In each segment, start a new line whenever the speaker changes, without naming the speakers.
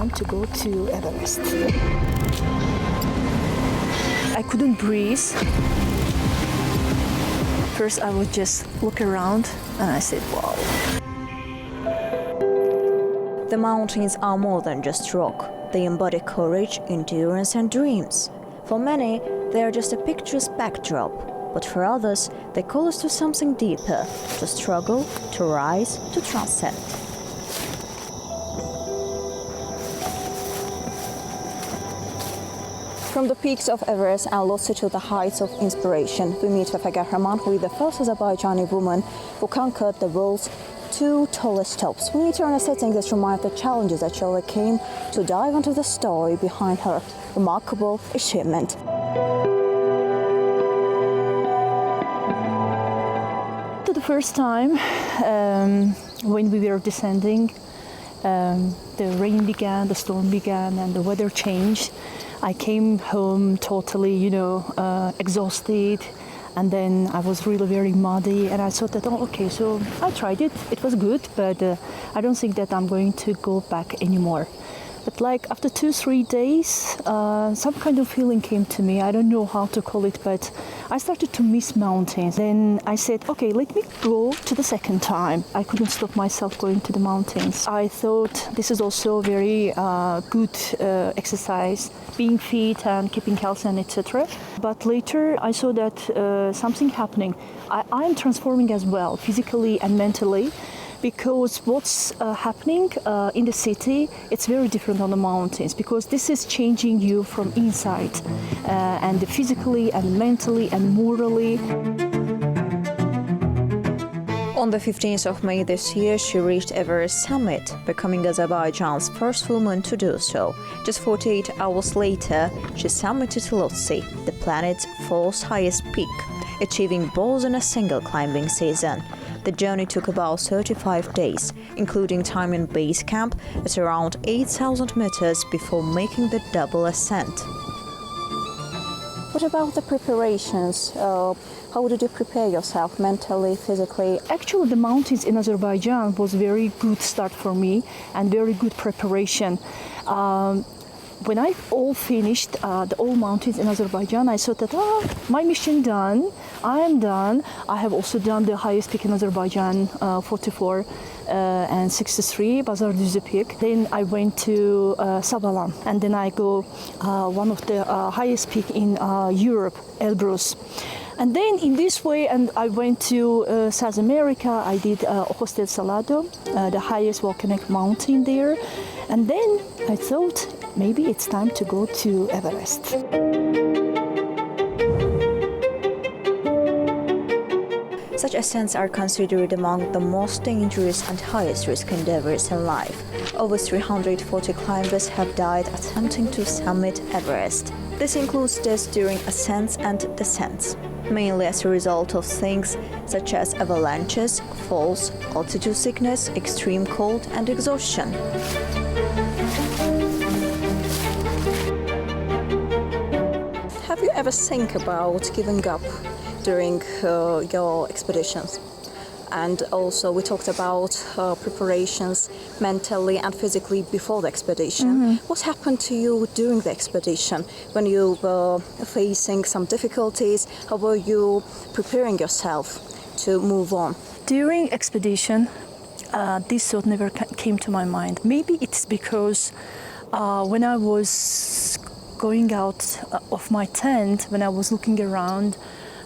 time to go to Everest. I couldn't breathe. First, I would just look around and I said, wow.
The mountains are more than just rock. They embody courage, endurance, and dreams. For many, they are just a picturesque backdrop. But for others, they call us to something deeper, to struggle, to rise, to transcend. From the peaks of Everest and Lhotse to the heights of inspiration, we meet Vafa Gahraman, who is the first Azerbaijani woman who conquered the world's 2 tallest tops. We meet her in a setting that reminds the challenges that she overcame to dive into the story behind her remarkable achievement.
The first time when we were descending, the rain began, the storm began, and the weather changed. I came home totally, exhausted, and then I was really very muddy, and I thought that, oh, okay, so I tried it. It was good, but I don't think that I'm going to go back anymore. But like after 2-3 days, some kind of feeling came to me. I don't know how to call it, but I started to miss mountains. Then I said, okay, let me go to the second time. I couldn't stop myself going to the mountains. I thought this is also very good exercise, being fit and keeping healthy and etc. But later I saw that something happening. I'm transforming as well, physically and mentally. Because what's happening in the city, it's very different on the mountains, because this is changing you from inside, and physically and mentally and morally.
On the 15th of May this year, she reached Everest summit, becoming Azerbaijan's first woman to do so. Just 48 hours later, she summited Lhotse, the planet's 4th highest peak, achieving both in a single climbing season. The journey took about 35 days, including time in base camp at around 8,000 meters before making the double ascent. What about the preparations? How did you prepare yourself mentally, physically?
Actually, the mountains in Azerbaijan was very good start for me and very good preparation. When I all finished the all mountains in Azerbaijan, I thought that, my mission done, I am done. I have also done the highest peak in Azerbaijan, 44 and 63, Bazar Düzü peak. Then I went to Sabalan, and then I go one of the highest peak in Europe, Elbrus. And then in this way, and I went to South America. I did Hostel Salado, the highest volcanic mountain there. And then I thought, maybe it's time to go to Everest.
Such ascents are considered among the most dangerous and highest risk endeavors in life. Over 340 climbers have died attempting to summit Everest. This includes deaths during ascents and descents, mainly as a result of things such as avalanches, falls, altitude sickness, extreme cold, and exhaustion. Have you ever think about giving up during your expeditions? And also we talked about preparations mentally and physically before the expedition. Mm-hmm. What happened to you during the expedition when you were facing some difficulties? How were you preparing yourself to move on?
During expedition, this thought never came to my mind. Maybe it's because when I was going out of my tent, when I was looking around,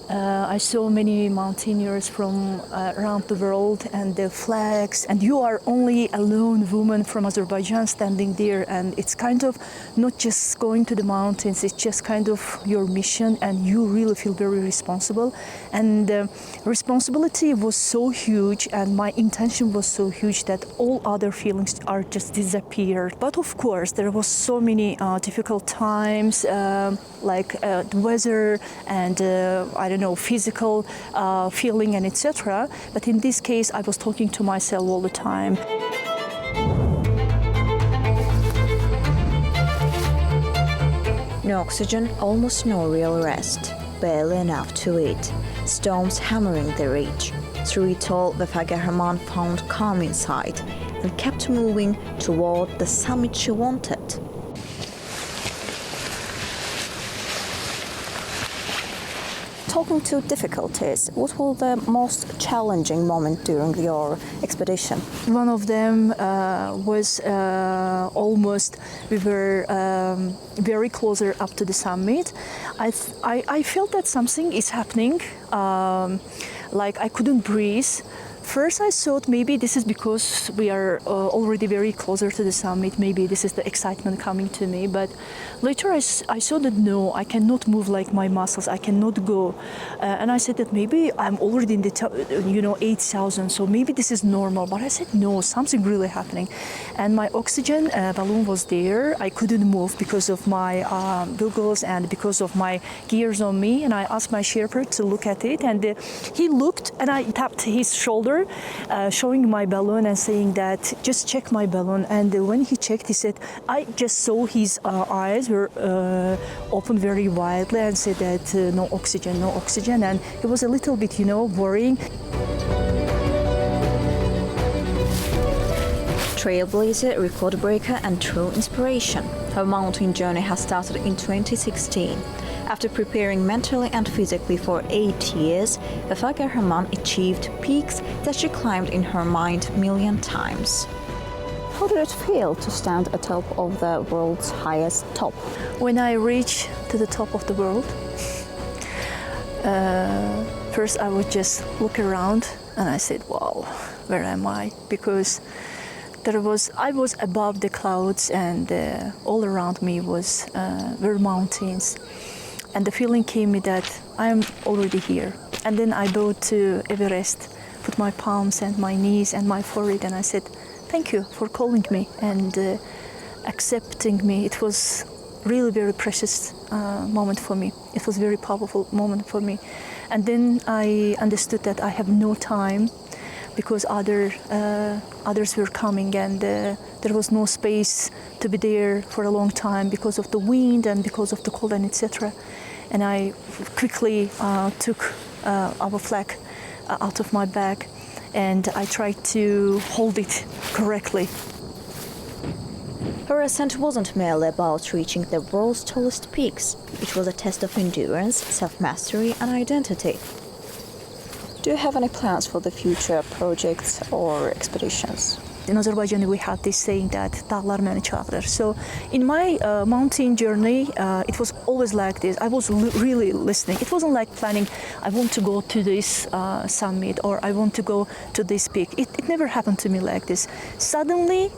I saw many mountaineers from around the world and their flags, and you are only a lone woman from Azerbaijan standing there, and it's kind of not just going to the mountains, it's just kind of your mission, and you really feel very responsible. And responsibility was so huge, and my intention was so huge that all other feelings are just disappeared. But of course, there was so many difficult times, like the weather and I don't know, physical feeling and etc. But in this case, I was talking to myself all the time.
No oxygen, almost no real rest, barely enough to eat, storms hammering the ridge. Through it all, Vafa Gahraman found calm inside, and kept moving toward the summit she wanted. Talking to difficulties, what was the most challenging moment during your expedition?
One of them was almost, we were very closer up to the summit. I felt that something is happening, like I couldn't breathe. First I thought maybe this is because we are already very closer to the summit, maybe this is the excitement coming to me, but later I saw that no, I cannot move like my muscles, I cannot go, and I said that maybe I'm already in the top, 8,000, so maybe this is normal, but I said no, something really happening, and my oxygen balloon was there. I couldn't move because of my goggles and because of my gears on me, and I asked my Sherpa to look at it, and he looked, and I tapped his shoulder, showing my balloon and saying that just check my balloon, and when he checked, he said, I just saw his eyes were open very widely and said that no oxygen, and it was a little bit worrying.
Trailblazer, record breaker and true inspiration. Her mountain journey has started in 2016. After preparing mentally and physically for 8 years, Vafa Gahraman achieved peaks that she climbed in her mind a million times. How did it feel to stand atop of the world's highest top?
When I reached to the top of the world, first I would just look around and I said, wow, where am I? Because I was above the clouds, and all around me were mountains. And the feeling came me that I am already here. And then I bowed to Everest, put my palms and my knees and my forehead, and I said, thank you for calling me and accepting me. It was really very precious moment for me. It was a very powerful moment for me. And then I understood that I have no time, because others were coming, and there was no space to be there for a long time because of the wind and because of the cold and etc. And I quickly took our flag out of my bag, and I tried to hold it correctly.
Her ascent wasn't merely about reaching the world's tallest peaks. It was a test of endurance, self-mastery and identity. Do you have any plans for the future projects or expeditions?
In Azerbaijan, we have this saying that "Dağlar məni çağırır." So, in my mountain journey, it was always like this. I was really listening. It wasn't like planning, I want to go to this summit or I want to go to this peak. It never happened to me like this. Suddenly,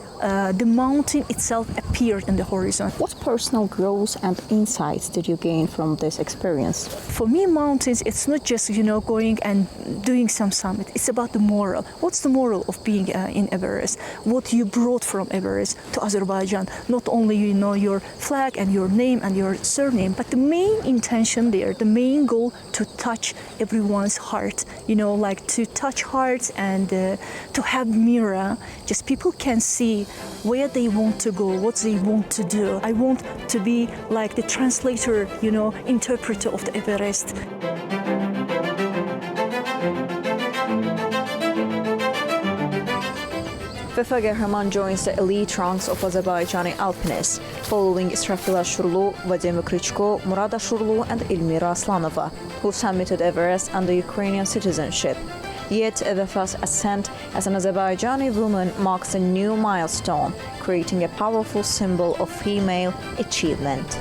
the mountain itself appeared in the horizon.
What personal growth and insights did you gain from this experience?
For me, mountains, it's not just, going and doing some summit. It's about the moral. What's the moral of being in Everest? What you brought from Everest to Azerbaijan? Not only, your flag and your name and your surname, but the main intention there, the main goal to touch everyone's heart, like to touch hearts and to have mirror. Just people can see where they want to go, what they want to do. I want to be like the translator, interpreter of the Everest.
Vafa Gahraman joins the elite ranks of Azerbaijani alpinists, following Israfil Ashurlu, Vadim Krichko, Murad Ashurlu and Ilmira Aslanova, who summited Everest under Ukrainian citizenship. Yet Vafa's ascent as an Azerbaijani woman marks a new milestone, creating a powerful symbol of female achievement.